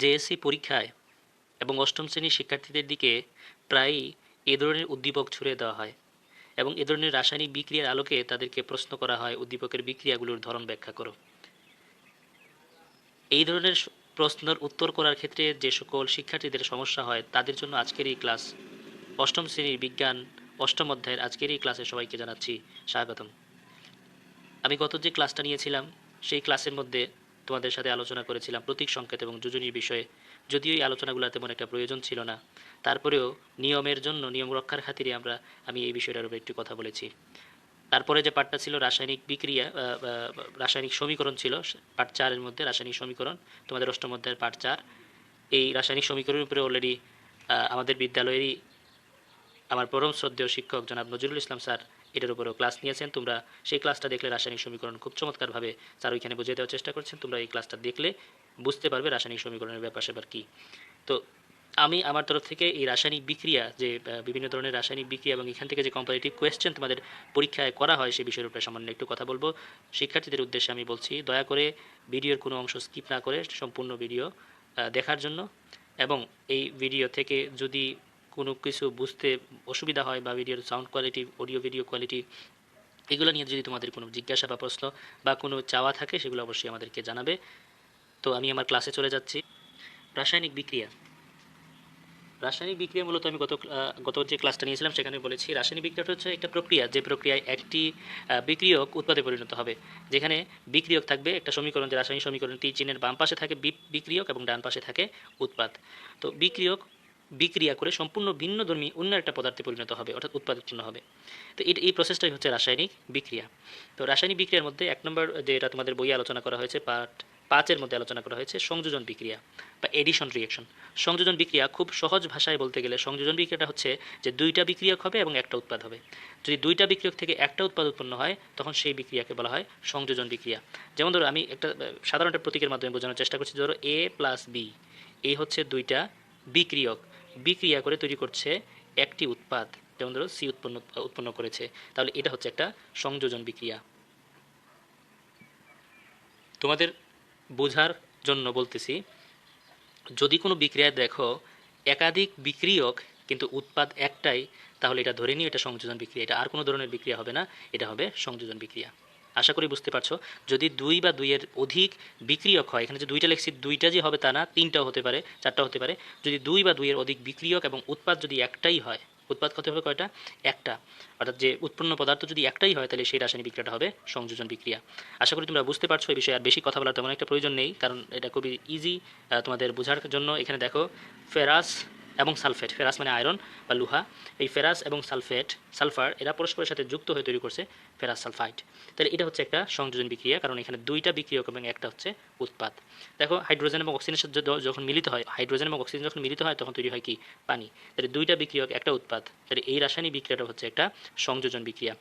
JSC পরীক্ষায় এবং অষ্টম শ্রেণীর শিক্ষার্থীদের দিকে প্রায়ই এ ধরনের উদ্দীপক ছুড়ে দেওয়া হয় এবং এ ধরনের রাসায়নিক বিক্রিয়ার আলোকে তাদেরকে প্রশ্ন করা হয় উদ্দীপকের বিক্রিয়াগুলোর ধরন ব্যাখ্যা করো। এই ধরনের প্রশ্নের উত্তর করার ক্ষেত্রে যে সকল শিক্ষার্থীদের সমস্যা হয় তাদের জন্য আজকের এই ক্লাস। অষ্টম শ্রেণীর বিজ্ঞান অষ্টম অধ্যায়ের আজকের এই ক্লাসে সবাইকে জানাচ্ছি স্বাগতম। আমি গত যে ক্লাসটা নিয়েছিলাম সেই ক্লাসের মধ্যে তোমাদের সাথে আলোচনা করেছিলাম প্রতীক সংকেত এবং যোজনীর বিষয়ে। যদিও এই আলোচনাগুলো তেমন একটা প্রয়োজন ছিল না, তারপরেও নিয়মের জন্য, নিয়ম রক্ষার খাতিরে আমি এই বিষয়টার উপর একটু কথা বলেছি। তারপরে যে পার্টটা ছিল রাসায়নিক বিক্রিয়া, রাসায়নিক সমীকরণ ছিল পার্ট 4-এর মধ্যে রাসায়নিক সমীকরণ, তোমাদের অষ্টম অধ্যায়ের পার্ট 4। এই রাসায়নিক সমীকরণের উপরে অলরেডি আমাদের বিদ্যালয়েরই আমার পরম শ্রদ্ধেয় শিক্ষক জনাব নজরুল ইসলাম স্যার এটার উপরেও ক্লাস নিয়েছেন। তোমরা সেই ক্লাসটা দেখলে রাসায়নিক সমীকরণ খুব চমৎকারভাবে স্যার ওইখানে বুঝিয়ে দেওয়ার চেষ্টা করছেন। তোমরা এই ক্লাসটা দেখলে বুঝতে পারবে রাসায়নিক সমীকরণের ব্যাপার স্যাপার কী। তো আমি আমার তরফ থেকে এই রাসায়নিক বিক্রিয়া, যে বিভিন্ন ধরনের রাসায়নিক বিক্রিয়া এবং এখান থেকে যে কম্পারেটিভ কোয়েশ্চেন তোমাদের পরীক্ষায় করা হয় সেই বিষয়ের উপরে সামান্য একটু কথা বলবো। শিক্ষার্থীদের উদ্দেশ্যে আমি বলছি, দয়া করে ভিডিওর কোনো অংশ স্কিপ না করে সম্পূর্ণ ভিডিও দেখার জন্য। এবং এই ভিডিও থেকে যদি কোনো কিছু বুঝতে অসুবিধা হয় বা ভিডিওর sound quality, audio video quality, এগুলো নিয়ে যদি তোমাদের কোনো জিজ্ঞাসা বা প্রশ্ন বা কোনো চাওয়া থাকে সেগুলো অবশ্যই আমাদেরকে জানাবে। তো আমি আমার ক্লাসে চলে যাচ্ছি। রাসায়নিক বিক্রিয়া। রাসায়নিক বিক্রিয়া মূলত আমি গত যে ক্লাসটা নিয়েছিলাম সেখানে বলেছি রাসায়নিক বিক্রিয়াটা হচ্ছে একটা প্রক্রিয়া, যে প্রক্রিয়ায় একটি বিক্রিয়ক উৎপাদে পরিণত হবে। যেখানে বিক্রিয়ক থাকবে একটা সমীকরণ, যে রাসায়নিক সমীকরণটি চিহ্নের বাম পাশে থাকে বিক্রিয়ক এবং ডান পাশে থাকে উৎপাদ। তো বিক্রিয়ক বিক্রিয়া করে সম্পূর্ণ ভিন্নধর্মী অন্য একটা পদার্থে পরিণত হবে, অর্থাৎ উৎপাদ উৎপন্ন হবে। তো এই প্রসেসটাই হচ্ছে রাসায়নিক বিক্রিয়া। তো রাসায়নিক বিক্রিয়ার মধ্যে 1 নম্বর যেটা তোমাদের বইয়ে আলোচনা করা হয়েছে, পার্ট 5-এর মধ্যে আলোচনা করা হয়েছে সংযোজন বিক্রিয়া বা এডিশন রিয়েকশন। সংযোজন বিক্রিয়া খুব সহজ ভাষায় বলতে গেলে সংযোজন বিক্রিয়াটা হচ্ছে যে দুইটা বিক্রিয়ক হবে এবং একটা উৎপাদ হবে। যদি দুইটা বিক্রিয়ক থেকে একটা উৎপাদ উৎপন্ন হয় তখন সেই বিক্রিয়াকে বলা হয় সংযোজন বিক্রিয়া। যেমন ধরো আমি একটা সাধারণ একটা প্রতীকের মাধ্যমে বোঝানোর চেষ্টা করছি। ধরো এ প্লাস বি, এই হচ্ছে দুইটা বিক্রিয়ক, বিক্রিয়া করে তৈরি করছে একটি উৎপাদ। যেমন ধরো সি উৎপন্ন করেছে, তাহলে এটা হচ্ছে একটা সংযোজন বিক্রিয়া। তোমাদের বোঝার জন্য বলতেছি, যদি কোনো বিক্রিয়ায় দেখো একাধিক বিক্রিয়ক কিন্তু উৎপাদ একটাই, তাহলে এটা ধরে নিও এটা সংযোজন বিক্রিয়া। এটা আর কোনো ধরনের বিক্রিয়া হবে না, এটা হবে সংযোজন বিক্রিয়া। আশা করি বুঝতে পারছো। যদি 2 বা 2-এর অধিক বিক্রিয়ক হয়, এখানে যে দুইটা লিখছি দুইটা যে হবে তা না, 3টাও হতে পারে, 4টাও হতে পারে। যদি 2 বা 2-এর অধিক বিক্রিয়ক এবং উৎপাদ যদি একটাই হয়, উৎপাদ কত হবে কয়টা? একটা। অর্থাৎ যে উৎপন্ন পদার্থ যদি একটাই হয় তাহলে সেই রাসায়নিক বিক্রিয়াটা হবে সংযোজন বিক্রিয়া। আশা করি তোমরা বুঝতে পারছো এই বিষয়ে। আর বেশি কথা বলার তেমন একটা প্রয়োজন নেই, কারণ এটা খুবই ইজি তোমাদের বোঝার জন্য। এখানে দেখো ফেরাস এবং সালফেট, ফেরাস মানে আয়রন বা লোহা, এই ফেরাস এবং সালফার এরা পরস্পরের সাথে যুক্ত হয়ে তৈরি করছে ফেরাস সালফাইড। তাহলে এটা হচ্ছে একটা সংযোজন বিক্রিয়া, কারণ এখানে দুইটা বিক্রিয়ক এবং একটা হচ্ছে উৎপাদ। দেখো হাইড্রোজেন এবং অক্সিজেনের সাথে যখন মিলিত হয়, হাইড্রোজেন এবং অক্সিজেন যখন মিলিত হয় তখন তৈরি হয় কি? পানি। তাহলে দুইটা বিক্রিয়ক একটা উৎপাদ, তাহলে এই রাসায়নিক বিক্রিয়াটা হচ্ছে একটা সংযোজন বিক্রিয়া।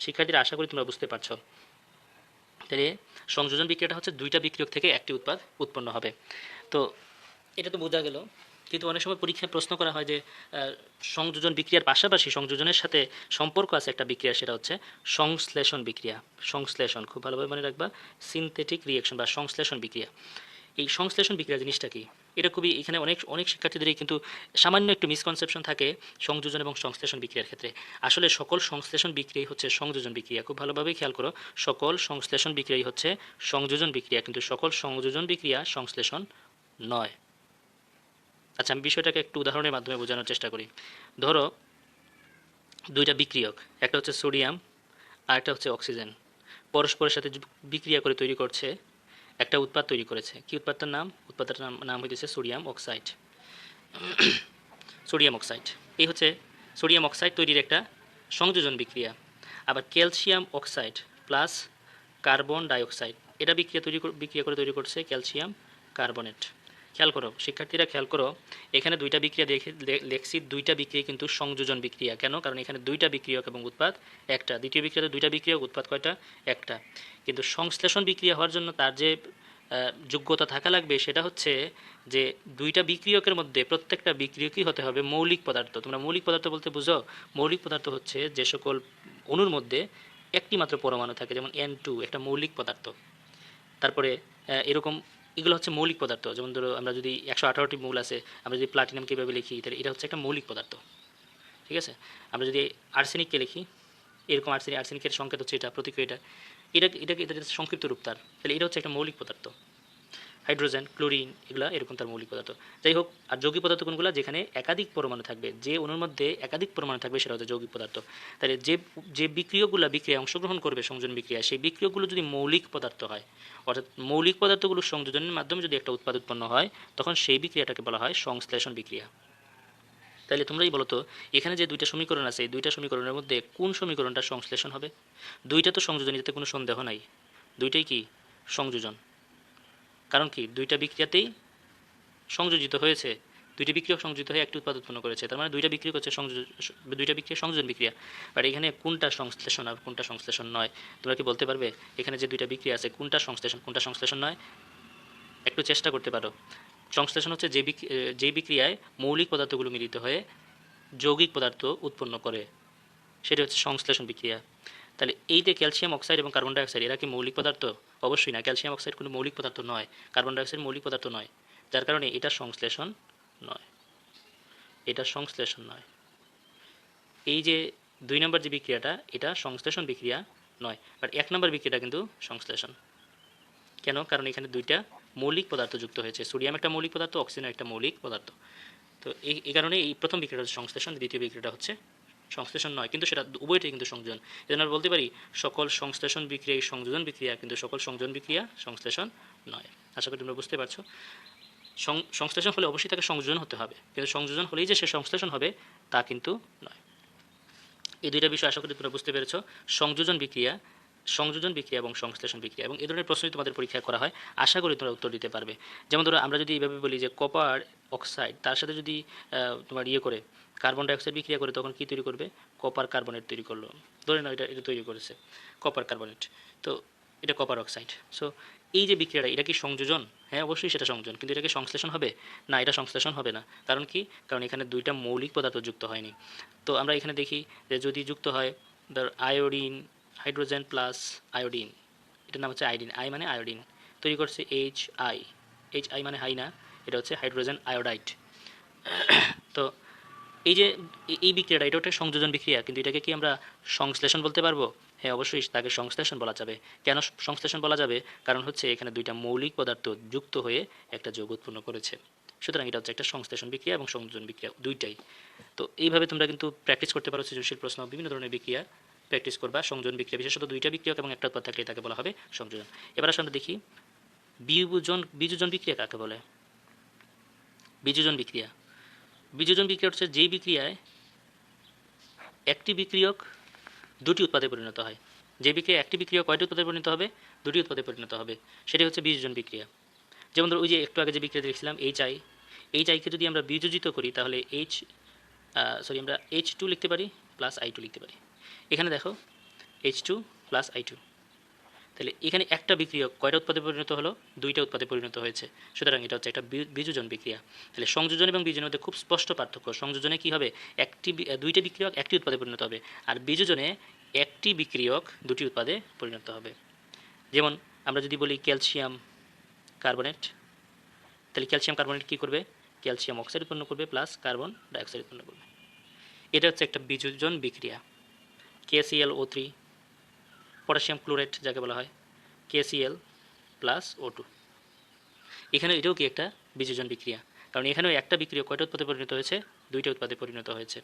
শিক্ষার্থীরা আশা করি তোমরা বুঝতে পারছো। তাহলে সংযোজন বিক্রিয়াটা হচ্ছে দুইটা বিক্রিয়ক থেকে একটি উৎপাদ উৎপন্ন হবে। তো এটা তো বোঝা গেল। কিন্তু অনেক সময় পরীক্ষায় প্রশ্ন করা হয় যে সংযোজন বিক্রিয়ার পাশাপাশি সংযোজনের সাথে সম্পর্ক আছে একটা বিক্রিয়া, সেটা হচ্ছে সংশ্লেষণ বিক্রিয়া। সংশ্লেষণ খুব ভালোভাবে মনে রাখবা, সিনথেটিক রিয়েকশন বা সংশ্লেষণ বিক্রিয়া। এই সংশ্লেষণ বিক্রিয়া জিনিসটা কি? এটা খুবই, এখানে অনেক অনেক শিক্ষার্থীদেরই কিন্তু সামান্য একটু মিসকনসেপশন থাকে সংযোজন এবং সংশ্লেষণ বিক্রিয়ার ক্ষেত্রে। আসলে সকল সংশ্লেষণ বিক্রিয়াই হচ্ছে সংযোজন বিক্রিয়া। খুব ভালোভাবে খেয়াল করো, সকল সংশ্লেষণ বিক্রিয়াই হচ্ছে সংযোজন বিক্রিয়া, কিন্তু সকল সংযোজন বিক্রিয়া সংশ্লেষণ নয়। আচ্ছা, আমি বিষয়টাকে একটু উদাহরণের মাধ্যমে বোঝানোর চেষ্টা করি। ধরো দুইটা বিক্রিয়ক, একটা হচ্ছে সোডিয়াম আর একটা হচ্ছে অক্সিজেন, পরস্পরের সাথে বিক্রিয়া করে তৈরি করছে একটা উৎপাদ তৈরি করেছে। কি উৎপাদটার নাম? উৎপাদটার নাম হইতেছে সোডিয়াম অক্সাইড। সোডিয়াম অক্সাইড এই হচ্ছে সোডিয়াম অক্সাইড তৈরির একটা সংযোজন বিক্রিয়া। আবার calcium oxide plus carbon dioxide, এটা বিক্রিয়া করে তৈরি করছে ক্যালসিয়াম কার্বনেট। খেয়াল করো শিক্ষার্থীরা, খেয়াল করো, এখানে দুইটা বিক্রিয়া লেখছি, দুইটা বিক্রিয়া কিন্তু সংযোজন বিক্রিয়া। কেন? কারণ এখানে দুইটা বিক্রিয়ক এবং উৎপাদ একটা। দ্বিতীয় বিক্রিয়াতে দুইটা বিক্রিয়ক, উৎপাদ কয়টা? একটা। কিন্তু সংশ্লেষণ বিক্রিয়া হওয়ার জন্য তার যে যোগ্যতা থাকা লাগবে সেটা হচ্ছে যে দুইটা বিক্রিয়কের মধ্যে প্রত্যেকটা বিক্রিয়কই হতে হবে মৌলিক পদার্থ। তোমরা মৌলিক পদার্থ বলতে বুঝো, মৌলিক পদার্থ হচ্ছে যে সকল অণুর মধ্যে একটি মাত্র পরমাণু থাকে, যেমন N2 একটা মৌলিক পদার্থ। তারপরে এরকম এগুলো হচ্ছে মৌলিক পদার্থ। যেমন ধরো আমরা যদি 118টি মৌল আছে, আমরা যদি প্লাটিনামকে এভাবে লিখি তাহলে এটা হচ্ছে একটা মৌলিক পদার্থ। ঠিক আছে, আমরা যদি আর্সেনিককে লিখি এরকম, আর্সেনিকের সংকেত হচ্ছে এটা, প্রতীক এটা, এটা সংক্ষিপ্ত রূপ তার, তাহলে এটা হচ্ছে একটা মৌলিক পদার্থ। হাইড্রোজেন, ক্লোরিন, এগুলা এরকম তার মৌলিক পদার্থ। যাই হোক, আর যৌগিক পদার্থ কোনগুলো? যেখানে একাধিক পরমাণু থাকবে, যে অণুর মধ্যে একাধিক পরমাণু থাকবে সেটা হচ্ছে যৌগিক পদার্থ। তাহলে যে যে বিক্রিয়কগুলো বিক্রিয়ায় অংশগ্রহণ করবে সংযোজন বিক্রিয়া, সেই বিক্রিয়কগুলো যদি মৌলিক পদার্থ হয়, অর্থাৎ মৌলিক পদার্থগুলোর সংযোজনের মাধ্যমে যদি একটা উৎপাদ উৎপন্ন হয়, তখন সেই বিক্রিয়াটাকে বলা হয় সংশ্লেষণ বিক্রিয়া। তাহলে তোমরাই বলো তো, এখানে যে দুইটা সমীকরণ আছে, এই দুইটা সমীকরণের মধ্যে কোন সমীকরণটা সংশ্লেষণ হবে? দুইটা তো সংযোজন, এতে কোনো সন্দেহ নাই, দুইটাই কি সংযোজন। কারণ কি, দুইটা বিক্রিয়াতেই সংযোজিত হয়েছে, দুইটি বিক্রিয়ক সংযোজিত হয়ে একটি উৎপাদ উৎপন্ন করেছে, তার মানে দুইটা বিক্রিয়ক হচ্ছে দুইটা বিক্রিয়া সংযোজন বিক্রিয়া। বাট এখানে কোনটা সংশ্লেষণ আর কোনটা সংশ্লেষণ নয়, তোমরা কি বলতে পারবে? এখানে যে দুইটা বিক্রিয়া আছে, কোনটা সংশ্লেষণ কোনটা সংশ্লেষণ নয়? একটু চেষ্টা করতে পারো। সংশ্লেষণ হচ্ছে যে বিক্রিয়ায় মৌলিক পদার্থগুলো মিলিত হয়ে যৌগিক পদার্থ উৎপন্ন করে, সেটা হচ্ছে সংশ্লেষণ বিক্রিয়া। তাহলে এই যে ক্যালসিয়াম অক্সাইড এবং কার্বন ডাইঅক্সাইড, এরা কি মৌলিক পদার্থ? অবশ্যই না, ক্যালসিয়াম অক্সাইড কোনো মৌলিক পদার্থ নয়, কার্বন ডাইঅক্সাইড মৌলিক পদার্থ নয়, যার কারণে এটা সংশ্লেষণ নয়, এটা সংশ্লেষণ নয়। এই যে 2 নম্বর যে বিক্রিয়াটা, এটা সংশ্লেষণ বিক্রিয়া নয়, বাট 1 নম্বর বিক্রিয়াটা কিন্তু সংশ্লেষণ। কেন? কারণ এখানে দুইটা মৌলিক পদার্থ যুক্ত হয়েছে, সোডিয়াম একটা মৌলিক পদার্থ, অক্সিজেন একটা মৌলিক পদার্থ। তো এই কারণে এই প্রথম বিক্রিয়াটা হচ্ছে সংশ্লেষণ, দ্বিতীয় বিক্রিয়াটা হচ্ছে সংশ্লেষণ নয়, কিন্তু সেটা উভয়টাই কিন্তু সংযোজন। এজন্য আমরা বলতে পারি সকল সংশ্লেষণ বিক্রিয়া সংযোজন বিক্রিয়া, কিন্তু সকল সংযোজন বিক্রিয়া সংশ্লেষণ নয়। আশা করি তোমরা বুঝতে পারছো। সংশ্লেষণ হলে অবশ্যই তাকে সংযোজন হতে হবে, কিন্তু সংযোজন হলেই যে সে সংশ্লেষণ হবে তা কিন্তু নয়। এই দুইটা বিষয় আশা করি তোমরা বুঝতে পেরেছো। সংযোজন বিক্রিয়া এবং সংশ্লেষণ বিক্রিয়া, এবং এই ধরনের প্রশ্নই তোমাদের পরীক্ষা করা হয়, আশা করি তোমরা উত্তর দিতে পারবে। যেমন ধরো আমরা যদি এইভাবে বলি যে কপার অক্সাইড, তার সাথে যদি তোমার করে কার্বন ডাইঅক্সাইড বিক্রিয়া করে, তখন কি তৈরি করবে? কপার কার্বনেট তৈরি করলো, ধরে নাও এটা তৈরি করেছে কপার কার্বনেট, তো এটা কপার অক্সাইড। সো এই যে বিক্রিয়াটা, এটা কি সংযোজন? হ্যাঁ, অবশ্যই সেটা সংযোজন, কিন্তু এটা কি সংশ্লেষণ হবে? না, এটা সংশ্লেষণ হবে না। কারণ কি? কারণ এখানে দুইটা মৌলিক পদার্থ যুক্ত হয়নি। তো আমরা এখানে দেখি যে যদি যুক্ত হয় ধর আয়োডিন, হাইড্রোজেন প্লাস আয়োডিন, এটার নাম হচ্ছে আয়োডিন, আই মানে আয়োডিন, তৈরি করছে এইচ আই মানে হাই না, এটা হচ্ছে হাইড্রোজেন আয়োডাইড। তো এই যে এই বিক্রিয়াটা, এটা একটা সংযোজন বিক্রিয়া, কিন্তু এটাকে কি আমরা সংশ্লেষণ বলতে পারবো? হ্যাঁ, অবশ্যই তাকে সংশ্লেষণ বলা যাবে। কেন সংশ্লেষণ বলা যাবে? কারণ হচ্ছে এখানে দুইটা মৌলিক পদার্থ যুক্ত হয়ে একটা যৌগ উৎপন্ন করেছে, সুতরাং এটা হচ্ছে একটা সংশ্লেষণ বিক্রিয়া এবং সংযোজন বিক্রিয়া দুইটাই। তো এইভাবে তোমরা কিন্তু প্র্যাকটিস করতে পারো, সৃজনশীল প্রশ্ন বিভিন্ন ধরনের বিক্রিয়া প্র্যাকটিস করবা। সংযোজন বিক্রিয়া বিশেষত দুইটা বিক্রিয়ক এবং একটা উৎপাদ থাকলে তাকে বলা হবে সংযোজন। এবার আসলে আমরা দেখি বিযোজন বিক্রিয়া কাকে বলে। বিযোজন বিক্রিয়া হচ্ছে যেই বিক্রিয়ায় একটি বিক্রিয়ক দুটি উৎপাদে পরিণত হয়। যে বিক্রিয়া একটি বিক্রিয়ক কয়টি উৎপাদে পরিণত হবে? দুটি উৎপাদে পরিণত হবে, সেটাই হচ্ছে বিযোজন বিক্রিয়া। যেমন ধরো ওই যে একটু আগে যে বিক্রিয়া দেখছিলাম এইচআইকে যদি আমরা বিযোজিত করি, তাহলে আমরা H2 লিখতে পারি প্লাস I2 লিখতে পারি। এখানে দেখো H2 প্লাস I2, তাহলে এখানে একটা বিক্রিয়ক কয়টা উৎপাদে পরিণত হলো? দুইটা উৎপাদে পরিণত হয়েছে, সুতরাং এটা হচ্ছে একটা বিযোজন বিক্রিয়া। তাহলে সংযোজন এবং বিযোজনের মধ্যে খুব স্পষ্ট পার্থক্য। সংযোজনে কি হবে? দুইটা বিক্রিয়ক একটি উৎপাদে পরিণত হবে, আর বিযোজনে একটি বিক্রিয়ক দুটি উৎপাদে পরিণত হবে। যেমন আমরা যদি বলি ক্যালসিয়াম কার্বনেট, তাহলে ক্যালসিয়াম কার্বনেট কী করবে? ক্যালসিয়াম অক্সাইড উৎপন্ন করবে প্লাস কার্বন ডাইঅক্সাইড উৎপন্ন করবে। এটা হচ্ছে একটা বিযোজন বিক্রিয়া। KClO3, পটাশিয়াম ক্লোরেট যাকে বলা হয়, KCl প্লাস O2, এখানে এটাও কি একটা বিযোজন বিক্রিয়া, কারণ এখানেও একটা বিক্রিয়া কয়টা উৎপাদে পরিণত হয়েছে? দুইটা উৎপাদে পরিণত হয়েছে।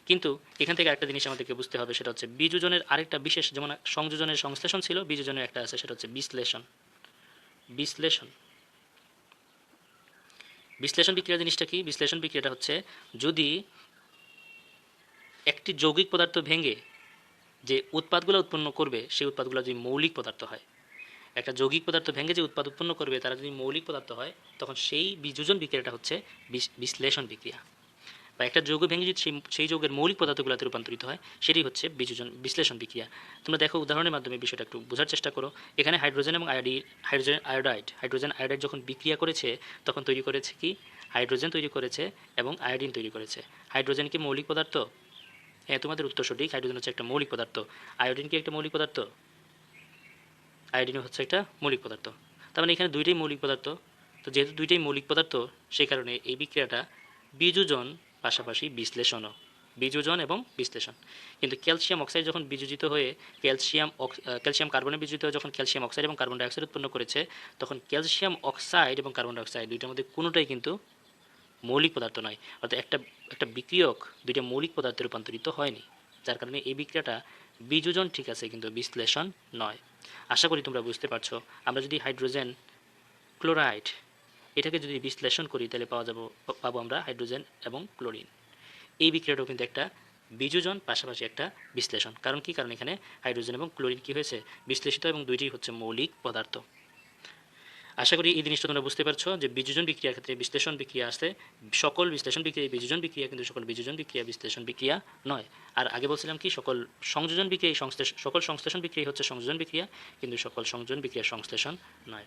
কিন্তু এখান থেকে একটা জিনিস আমাদেরকে বুঝতে হবে, সেটা হচ্ছে বিযোজনের আরেকটা বিশেষ, যেমন সংযোজনের সংশ্লেষণ ছিল, বিযোজনের একটা আছে, সেটা হচ্ছে বিশ্লেষণ বিক্রিয়া। জিনিসটা কি? বিশ্লেষণ বিক্রিয়াটা হচ্ছে যদি একটি যৌগিক পদার্থ ভেঙে যে উৎপাদগুলো উৎপন্ন করবে, সেই উৎপাদগুলো যদি মৌলিক পদার্থ হয়, একটা যৌগিক পদার্থ ভেঙে যে উৎপাদ উৎপন্ন করবে তারা যদি মৌলিক পদার্থ হয়, তখন সেই বিযোজন বিক্রিয়াটা হচ্ছে বিশ্লেষণ বিক্রিয়া। বা একটা যৌগ ভেঙে যদি সেই যৌগের মৌলিক পদার্থগুলোতে রূপান্তরিত হয়, সেটাই হচ্ছে বিশ্লেষণ বিক্রিয়া। তোমরা দেখো উদাহরণের মাধ্যমে বিষয়টা একটু বোঝার চেষ্টা করো। এখানে হাইড্রোজেন এবং হাইড্রোজেন আয়োডাইড যখন বিক্রিয়া করেছে, তখন তৈরি করেছে কি? হাইড্রোজেন তৈরি করেছে এবং আয়োডিন তৈরি করেছে। হাইড্রোজেন কি মৌলিক পদার্থ? হ্যাঁ, তোমাদের উত্তর সঠিক, হাইড্রোজেন হচ্ছে একটা মৌলিক পদার্থ। আয়োডিন কি একটা মৌলিক পদার্থ? আয়োডিন হচ্ছে একটা মৌলিক পদার্থ। তার মানে এখানে দুইটাই মৌলিক পদার্থ, তো যেহেতু দুইটাই মৌলিক পদার্থ, সেই কারণে এই বিক্রিয়াটা বিযোজন পাশাপাশি বিশ্লেষণও, বিযোজন এবং বিশ্লেষণ। কিন্তু ক্যালসিয়াম অক্সাইড যখন বিযোজিত হয়ে ক্যালসিয়াম কার্বনে বিযোজিত হয়ে যখন ক্যালসিয়াম অক্সাইড এবং কার্বন ডাইঅক্সাইড উৎপন্ন করেছে, তখন ক্যালসিয়াম অক্সাইড এবং কার্বন ডাইঅক্সাইড দুইটার মধ্যে কোনোটাই কিন্তু মৌলিক পদার্থ নয়, অর্থাৎ একটা বিক্রিয়ক দুইটা মৌলিক পদার্থে রূপান্তরিত হয়নি, যার কারণে এই বিক্রিয়াটা বিযোজন ঠিক আছে কিন্তু বিশ্লেষণ নয়। আশা করি তোমরা বুঝতে পারছো। আমরা যদি হাইড্রোজেন ক্লোরাইড এটাকে যদি বিশ্লেষণ করি তাহলে পাবো আমরা হাইড্রোজেন এবং ক্লোরিন। এই বিক্রিয়াটাও কিন্তু একটা বিযোজন পাশাপাশি একটা বিশ্লেষণ। কারণ কি? কারণ এখানে হাইড্রোজেন এবং ক্লোরিন কি হয়েছে? বিশ্লেষিত, এবং দুইটি হচ্ছে মৌলিক পদার্থ। আশা করি এই জিনিসটা তোমরা বুঝতে পারছো যে বিযোজন বিক্রিয়ার ক্ষেত্রে বিশ্লেষণ বিক্রিয়া আসে, সকল বিশ্লেষণ বিক্রিয়া বিযোজন বিক্রিয়া, কিন্তু সকল বিযোজন বিক্রিয়া বিশ্লেষণ বিক্রিয়া নয়। আর আগে বলছিলাম কি, সকল সংযোজন বিক্রিয়া সকল সংশ্লেষণ বিক্রিয়া হচ্ছে সংযোজন বিক্রিয়া, কিন্তু সকল সংযোজন বিক্রিয়া সংশ্লেষণ নয়।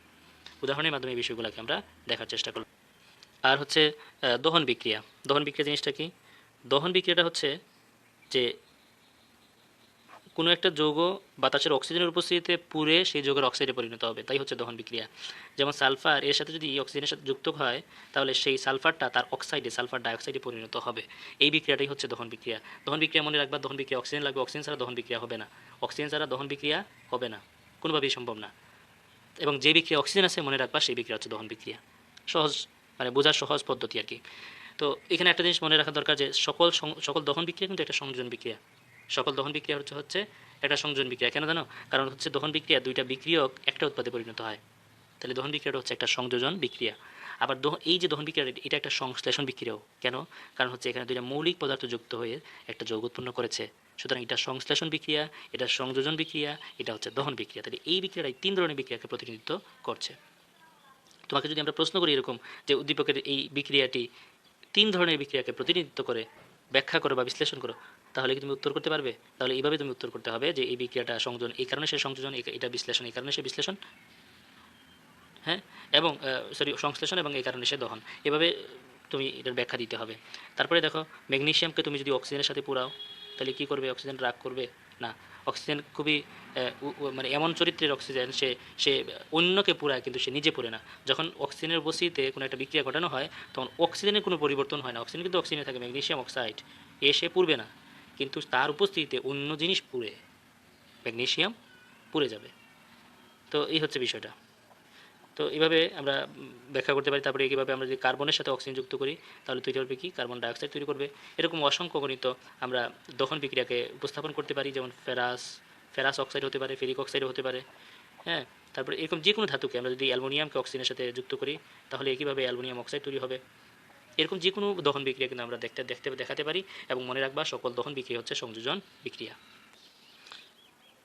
উদাহরণের মাধ্যমে এই বিষয়গুলোকে আমরা দেখার চেষ্টা করব। আর হচ্ছে দহন বিক্রিয়া। দহন বিক্রিয়া জিনিসটা কি? দহন বিক্রিয়াটা হচ্ছে যে কোনো একটা যৌগ বাতাসের অক্সিজেনের উপস্থিতিতে পুড়ে সেই যৌগের অক্সাইডে পরিণত হবে, তাই হচ্ছে দহন বিক্রিয়া। যেমন সালফার এর সাথে যদি অক্সিজেনের সাথে যুক্ত হয়, তাহলে সেই সালফারটা তার অক্সাইডে, সালফার ডাইঅক্সাইডে পরিণত হবে। এই বিক্রিয়াটাই হচ্ছে দহন বিক্রিয়া। দহন বিক্রিয়া মনে রাখবা, দহন বিক্রিয়া অক্সিজেন লাগবে, অক্সিজেন ছাড়া দহন বিক্রিয়া হবে না। অক্সিজেন ছাড়া দহন বিক্রিয়া হবে না, কোনোভাবেই সম্ভব না। এবং যে বিক্রিয়া অক্সিজেন আছে মনে রাখবা, সেই বিক্রিয়া হচ্ছে দহন বিক্রিয়া। সহজ, মানে বোঝার সহজ পদ্ধতি আর কি। তো এখানে একটা জিনিস মনে রাখা দরকার যে সকল দহন বিক্রিয়া কিন্তু একটা সংযোজন বিক্রিয়া। সকল দহন বিক্রিয়া হচ্ছে একটা সংযোজন বিক্রিয়া। কেন জানো? কারণ হচ্ছে দহন বিক্রিয়া দুইটা বিক্রিয়ক একটা উৎপাদে পরিণত হয়, তাহলে দহন বিক্রিয়াটা হচ্ছে একটা সংযোজন বিক্রিয়া। আবার এই যে দহন বিক্রিয়া, এটা একটা সংশ্লেষণ বিক্রিয়াও। কেন? কারণ হচ্ছে এখানে দুইটা মৌলিক পদার্থ যুক্ত হয়ে একটা যৌগ উৎপন্ন করেছে, সুতরাং এটা সংশ্লেষণ বিক্রিয়া, এটা সংযোজন বিক্রিয়া, এটা হচ্ছে দহন বিক্রিয়া। তাহলে এই বিক্রিয়াটাই তিন ধরনের বিক্রিয়াকে প্রতিনিধিত্ব করছে। তোমাকে যদি আমরা প্রশ্ন করি এরকম যে উদ্দীপকের এই বিক্রিয়াটি তিন ধরনের বিক্রিয়াকে প্রতিনিধিত্ব করে ব্যাখ্যা করো বা বিশ্লেষণ করো, তাহলে কি তুমি উত্তর করতে পারবে? তাহলে এইভাবে তুমি উত্তর করতে হবে যে এই বিক্রিয়াটা সংযোজন, এই কারণে সে সংযোজন, এটা বিশ্লেষণ, এই কারণে সে বিশ্লেষণ, হ্যাঁ, এবং সংশ্লেষণ, এবং এই কারণে সে দহন। এভাবে তুমি এটার ব্যাখ্যা দিতে হবে। তারপরে দেখো, ম্যাগনেসিয়ামকে তুমি যদি অক্সিজেনের সাথে পোড়াও, তাহলে কি করবে? অক্সিজেন রাগ করবে না। অক্সিজেন খুবই মানে এমন চরিত্রের অক্সিজেন, সে অন্যকে পোড়ায় কিন্তু সে নিজে পোড়ে না। যখন অক্সিজেনের উপস্থিতিতে কোনো একটা বিক্রিয়া ঘটানো হয়, তখন অক্সিজেনের কোনো পরিবর্তন হয় না। অক্সিজেন কিন্তু অক্সিজেনে থাকে, ম্যাগনেসিয়াম অক্সাইড সে পুড়বে না, কিন্তু তার উপস্থিতিতে অন্য জিনিস পুড়ে ম্যাগনেসিয়াম পুড়ে যাবে। তো এই হচ্ছে বিষয়টা। তো এইভাবে আমরা ব্যাখ্যা করতে পারি। তারপরে কীভাবে আমরা যদি কার্বনের সাথে অক্সিজেন যুক্ত করি, তাহলে তৈরি করবে কি? কার্বন ডাইঅক্সাইড তৈরি করবে। এরকম অসংখ্য গণিত আমরা দহন বিক্রিয়াকে উপস্থাপন করতে পারি, যেমন ফেরাস অক্সাইড হতে পারে, ফেরিক অক্সাইডও হতে পারে, হ্যাঁ। তারপরে এরকম যে কোনো ধাতুকে আমরা যদি অ্যালুমিনিয়ামকে অক্সিজেনের সাথে যুক্ত করি, তাহলে একইভাবে অ্যালুমিনিয়াম অক্সাইড তৈরি হবে। এরকম যে কোনো দহন বিক্রিয়া কিন্তু আমরা দেখাতে পারি। এবং মনে রাখবা, সকল দহন বিক্রিয়া হচ্ছে সংযোজন বিক্রিয়া।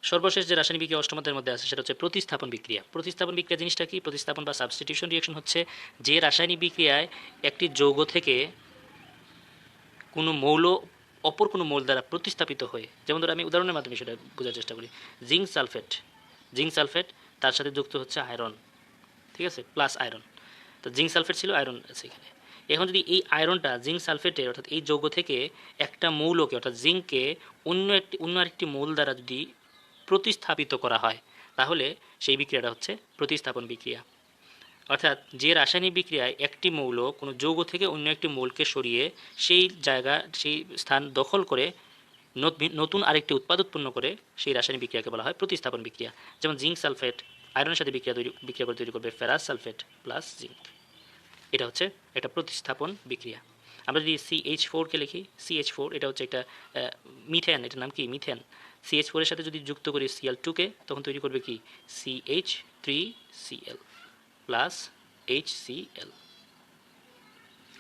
সর্বশেষ যে রাসায়নিক বিক্রিয়া অষ্টমদের মধ্যে আছে, সেটা হচ্ছে প্রতিস্থাপন বিক্রিয়া। প্রতিস্থাপন বিক্রিয়া জিনিসটা কি? প্রতিস্থাপন বা সাবস্টিটিউশন রিঅ্যাকশন হচ্ছে যে রাসায়নিক বিক্রিয়ায় একটি যৌগ থেকে কোনো মৌল অপর কোনো মৌল দ্বারা প্রতিস্থাপিত হয়ে, যেমন ধরো আমি উদাহরণের মাধ্যমে সেটা বোঝার চেষ্টা করি। জিঙ্ক সালফেট তার সাথে যুক্ত হচ্ছে আয়রন, ঠিক আছে, প্লাস আয়রন। তো জিঙ্ক সালফেট ছিল, আয়রন আছে এখানে। এখন যদি এই আয়রনটা জিঙ্ক সালফেটের, অর্থাৎ এই যৌগ থেকে একটা মৌলকে, অর্থাৎ জিঙ্ককে অন্য আরেকটি মৌল দ্বারা যদি প্রতিস্থাপিত করা হয়, তাহলে সেই বিক্রিয়াটা হচ্ছে প্রতিস্থাপন বিক্রিয়া। অর্থাৎ যে রাসায়নিক বিক্রিয়ায় একটি মৌল কোনো যৌগ থেকে অন্য একটি মৌলকে সরিয়ে সেই স্থান দখল করে নতুন আরেকটি উৎপাদ উৎপন্ন করে, সেই রাসায়নিক বিক্রিয়াকে বলা হয় প্রতিস্থাপন বিক্রিয়া। যেমন জিঙ্ক সালফেট আয়রনের সাথে বিক্রিয়া করে তৈরি করবে ফেরাস সালফেট প্লাস জিঙ্ক। এটা হচ্ছে একটা প্রতিস্থাপন বিক্রিয়া। আমরা যদি CH4কে লিখি, CH4 এটা হচ্ছে একটা মিথেন, এটার নাম কি? মিথেন। CH4 এর সাথে যদি যুক্ত করি Cl2কে, তখন তৈরি করবে কি? CH3Cl plus HCl।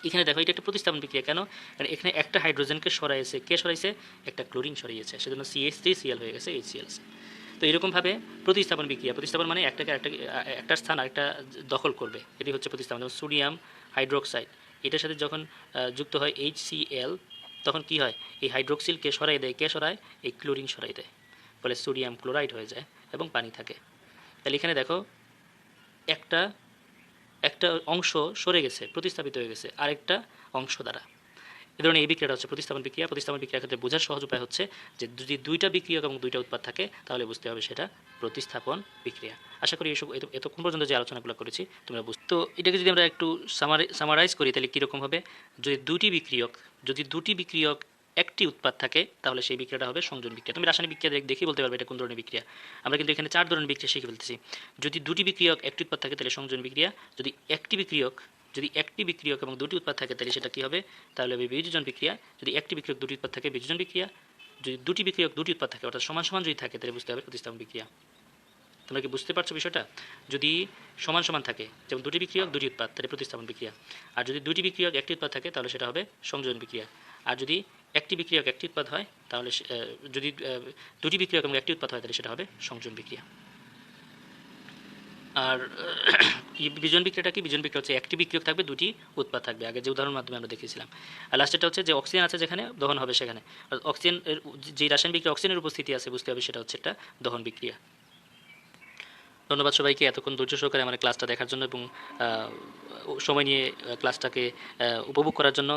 এখানে দেখো, এটা একটা প্রতিস্থাপন বিক্রিয়া। কেন? কারণ এখানে একটা হাইড্রোজেনকে সরাইছে। কে সরাইছে? একটা ক্লোরিন সরিয়েছে, সেজন্য CH3Cl হয়ে গেছে HCl। তো এরকমভাবে প্রতিস্থাপন বিক্রিয়া, প্রতিস্থাপন মানে একটা স্থান আরেকটা দখল করবে, এটি হচ্ছে প্রতিস্থাপন। যেমন সোডিয়াম হাইড্রোক্সাইড, এটার সাথে যখন যুক্ত হয় HCl, তখন কি হয়? এই হাইড্রোক্সিলকে সরাই দেয়। কে সরায়? এই ক্লোরিন সরাই দেয়, ফলে সোডিয়াম ক্লোরাইড হয়ে যায় এবং পানি থাকে। তাহলে এখানে দেখো, একটা অংশ সরে গেছে, প্রতিস্থাপিত হয়ে গেছে আরেকটা অংশ দ্বারা। এ ধরনের এই বিক্রিয়াটা হচ্ছে প্রতিস্থাপন বিক্রিয়া। প্রতিস্থাপন বিক্রিয়ার ক্ষেত্রে বোঝার সহজ উপায় হচ্ছে যে যদি দুইটা বিক্রিয়ক এবং দুইটা উৎপাদ থাকে তাহলে বুঝতে হবে সেটা প্রতিস্থাপন বিক্রিয়া। আশা করি এসব এতক্ষণ পর্যন্ত যে আলোচনাগুলো করেছি তোমরা তো এটাকে যদি আমরা একটু সামারাইজ করি তাহলে কীরকম হবে, যদি দুটি বিক্রিয়ক একটি উৎপাদ থাকে তাহলে সেই বিক্রিয়াটা হবে সংযোজন বিক্রিয়া। তুমি রাসায়নিক বিক্রিয়া দেখেই বলতে পারবে এটা কোন ধরনের বিক্রিয়া। আমরা কিন্তু এখানে 4 ধরনের বিক্রিয়া শিখে ফেলতেছি। যদি দুটি বিক্রিয়ক একটি উৎপাদ থাকে তাহলে সংযোজন বিক্রিয়া, যদি একটি বিক্রিয়ক এবং দুটি উৎপাদ থাকে তাহলে সেটা কী হবে, তাহলে হবে বিযোজন বিক্রিয়া। যদি একটি বিক্রিয়ক দুটি উৎপাদ থাকে বিযোজন বিক্রিয়া, যদি দুটি বিক্রিয়ক দুটি উৎপাদ থাকে অর্থাৎ সমান সমান যদি থাকে তাহলে বুঝতে হবে প্রতিস্থাপন বিক্রিয়া। তোমরা কি বুঝতে পারছো বিষয়টা? যদি সমান সমান থাকে যেমন দুটি বিক্রিয়ক দুটি উৎপাদ তাহলে প্রতিস্থাপন বিক্রিয়া, আর যদি দুটি বিক্রিয়ক একটি উৎপাদ থাকে তাহলে সেটা হবে সংযোজন বিক্রিয়া, আর যদি একটি বিক্রিয়ক একটি উৎপাদ হয় তাহলে যদি দুটি বিক্রিয়ক এবং একটি উৎপাদ হয় তাহলে সেটা হবে সংযোজন বিক্রিয়া। আর বিজন বিক্রিয়াটা কি? বিজন বিক্রিয়া হচ্ছে একটি বিক্রিয়ক থাকবে দুটি উৎপাদ থাকবে, আগে যে উদাহরণের মাধ্যমে আমরা দেখিয়েছিলাম। আর লাস্টেরটা হচ্ছে যে অক্সিজেন আছে যেখানে দহন হবে সেখানে অক্সিজেনের যে রাসায়নিক বিক্রিয়া অক্সিজেনের উপস্থিতি আছে বুঝতে হবে সেটা হচ্ছে একটা দহন বিক্রিয়া। ধন্যবাদ সবাইকে এতক্ষণ ধৈর্য সহকারে আমার ক্লাসটা দেখার জন্য এবং সময় নিয়ে ক্লাসটাকে উপভোগ করার জন্য।